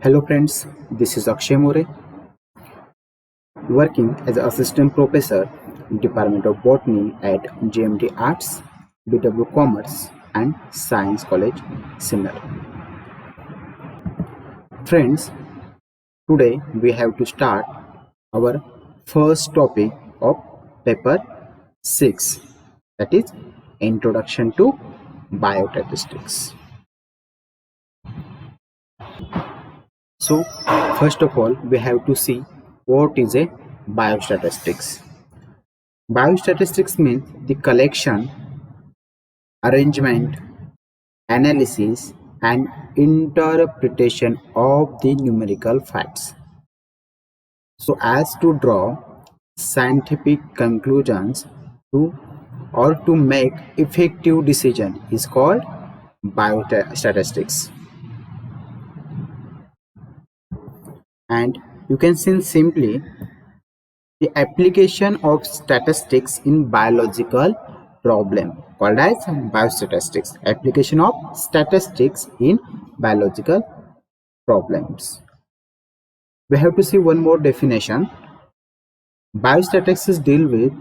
Hello friends, this is Akshay More, working as an assistant professor in Department of Botany at GMT Arts, BW Commerce and Science College, Sinnar. Friends, today we have to start our first topic of paper 6, that is Introduction to Biostatistics. So, first of all, we have to see what is a biostatistics. Biostatistics means the collection, arrangement, analysis, and interpretation of the numerical facts, so as to draw scientific conclusions to or to make effective decision is called biostatistics. And you can see simply the application of statistics in biological problem called as biostatistics. Application of statistics in biological problems. We have to see one more definition. Biostatistics deal with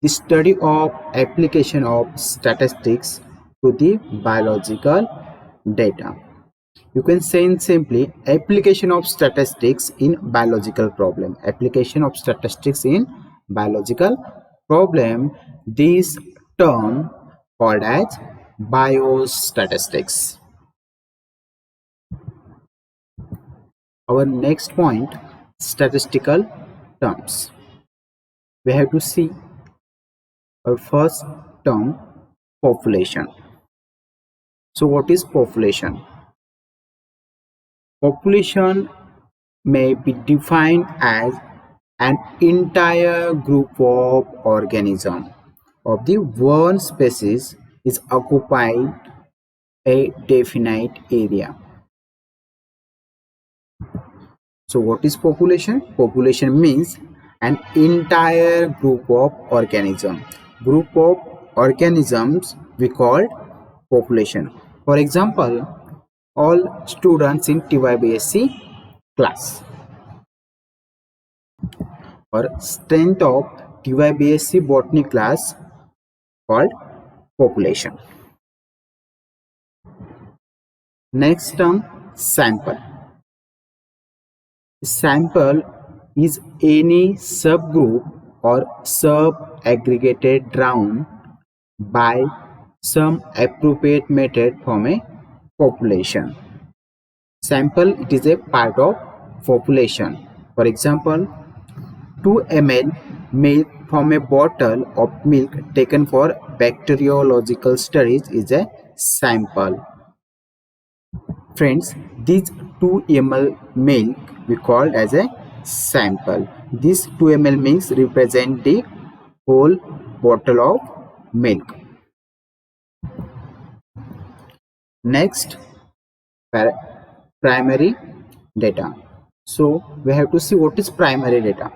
the study of application of statistics to the biological data. You can say in simply application of statistics in biological problem. Application of statistics in biological problem. This term called as biostatistics. Our next point, statistical terms. We have to see our first term, population. So what is population? Population may be defined as an entire group of organisms of the one species is occupying a definite area. So what is population? Population means an entire group of organisms. Group of organisms we call population. For example, all students in TYBSc class or strength of TYBSc botany class called population. Next term, sample. Sample is any subgroup or sub-aggregated drawn by some appropriate method from a population. Sample, it is a part of population. For example, 2 ml milk from a bottle of milk taken for bacteriological studies is a sample. Friends, these 2 ml milk we called as a sample. This 2 ml milk represent the whole bottle of milk. Next, primary data. So we have to see what is primary data.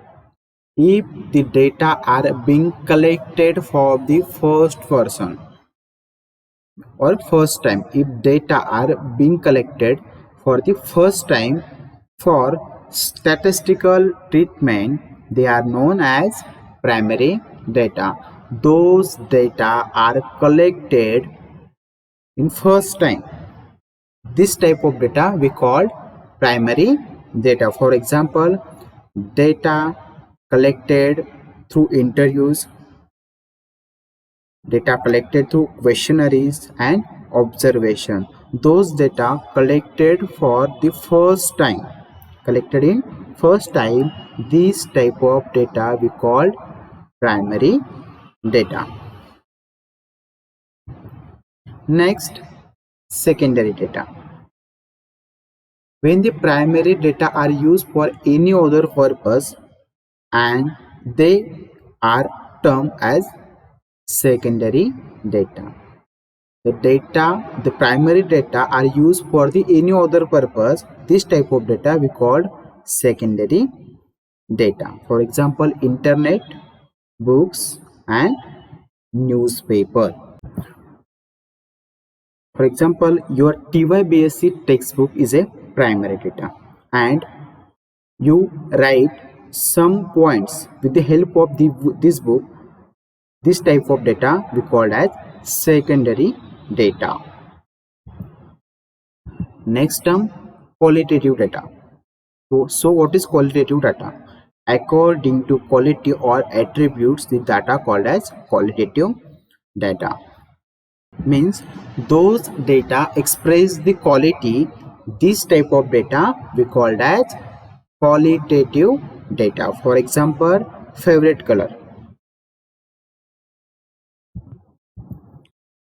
If the data are being collected for the first person or first time, if data are being collected for the first time for statistical treatment, they are known as primary data. Those data are collected in first time. This type of data we call primary data. For example, data collected through interviews, data collected through questionnaires and observation. Those data collected for the first time, collected in first time, this type of data we called primary data. Next, secondary data. When the primary data are used for any other purpose and they are termed as secondary data. The primary data are used for the any other purpose. This type of data we called secondary data. For example, internet, books and newspaper. For example, your TYBSc textbook is a primary data. and you write some points with the help of this book. This type of data we call as secondary data. Next term, qualitative data. So what is qualitative data? According to quality or attributes, the data called as qualitative data. Means those data express the quality. This type of data we called as qualitative data. For example, favorite color.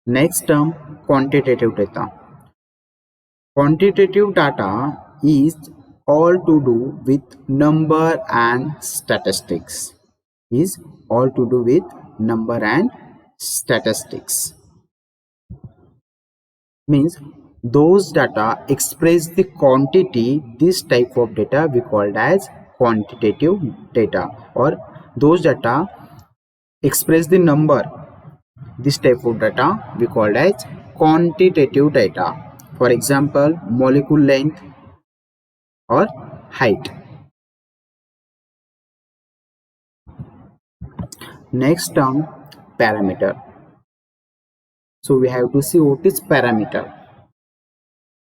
Next term, quantitative data. Quantitative data is all to do with number and statistics. Is all to do with number and statistics. Means those data express the quantity. This type of data we called as quantitative data, or those data express the number. This type of data we called as quantitative data. For example, molecule length or height. Next term, parameter. So we have to see what is parameter.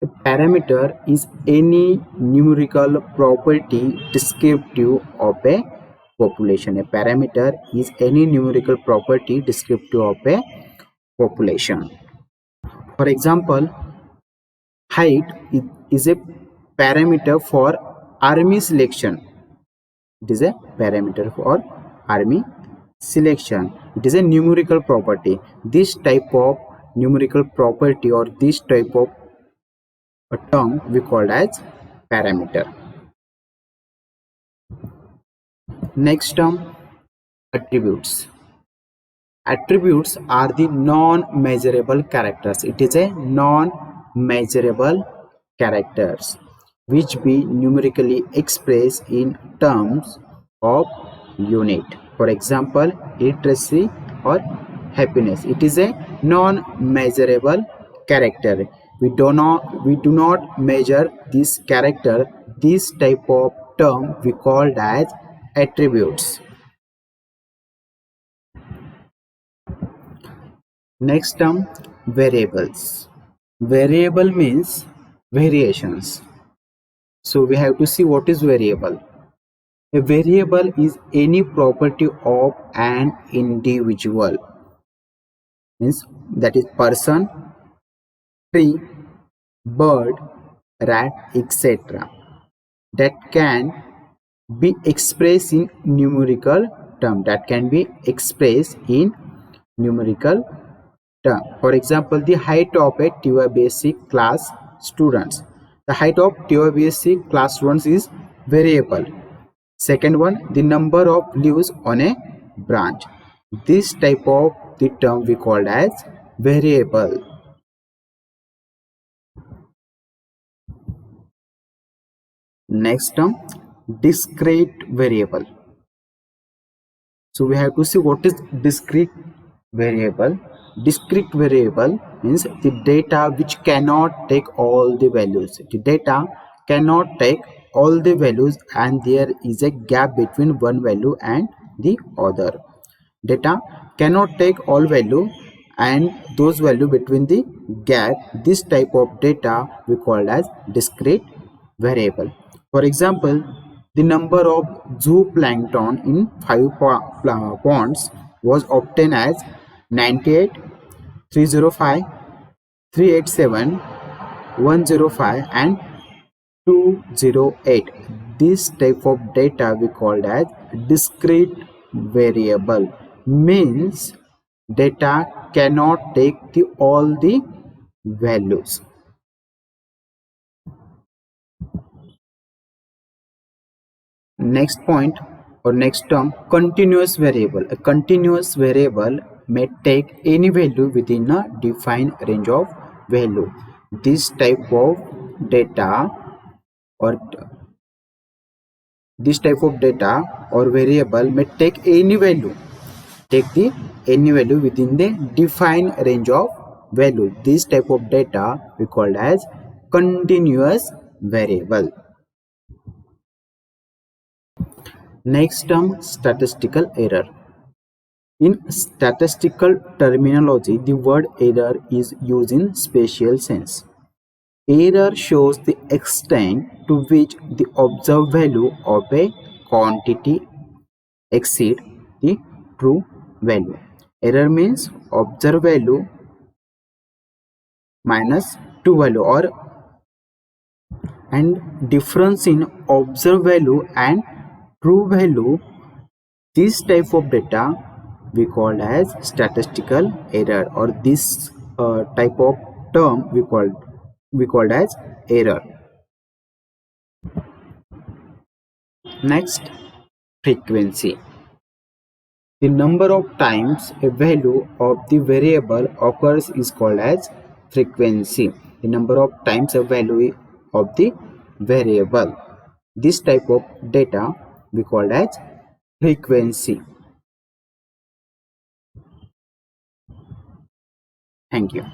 A parameter is any numerical property descriptive of a population. A parameter is any numerical property descriptive of a population. For example, height is a parameter for army selection. It is a parameter for army selection. It is a numerical property. This type of numerical property or this type of a term we call as parameter. Next term, attributes. Attributes are the non-measurable characters. It is a non-measurable characters which be numerically expressed in terms of unit. For example, literacy or happiness. It is a non-measurable character. We do not measure this character. This type of term we called as attributes. Next term, variables. Variable means variations. So we have to see what is variable. A variable is any property of an individual. Means that is person, tree, bird, rat, etc. That can be expressed in numerical term. That can be expressed in numerical term. For example, the height of a TYBSc class students. The height of TYBSc class students is variable. Second one, the number of leaves on a branch. This type of the term we called as variable. Next term, discrete variable. So we have to see what is discrete variable. Discrete variable means the data which cannot take all the values. The data cannot take all the values and there is a gap between one value and the other. Data cannot take all value and those value between the gap. This type of data we call as discrete variable. For example, the number of zooplankton in 5 ponds was obtained as 98, 305, 387, 105 and 208. This type of data we called as discrete variable. Means data cannot take all the values. Next point or next term, continuous variable. A continuous variable may take any value within a defined range of value. This type of data or variable may take any value. Any value within the defined range of value. This type of data we called as continuous variable. Next term, statistical error. In statistical terminology, the word error is used in spatial sense. Error shows the extent to which the observed value of a quantity exceed the true value. Error means observed value minus true value, or and difference in observed value and true value. This type of data we call as statistical error, or this type of term we called as error. Next, frequency. The number of times a value of the variable occurs is called as frequency. The number of times a value of the variable. This type of data we call as frequency. Thank you.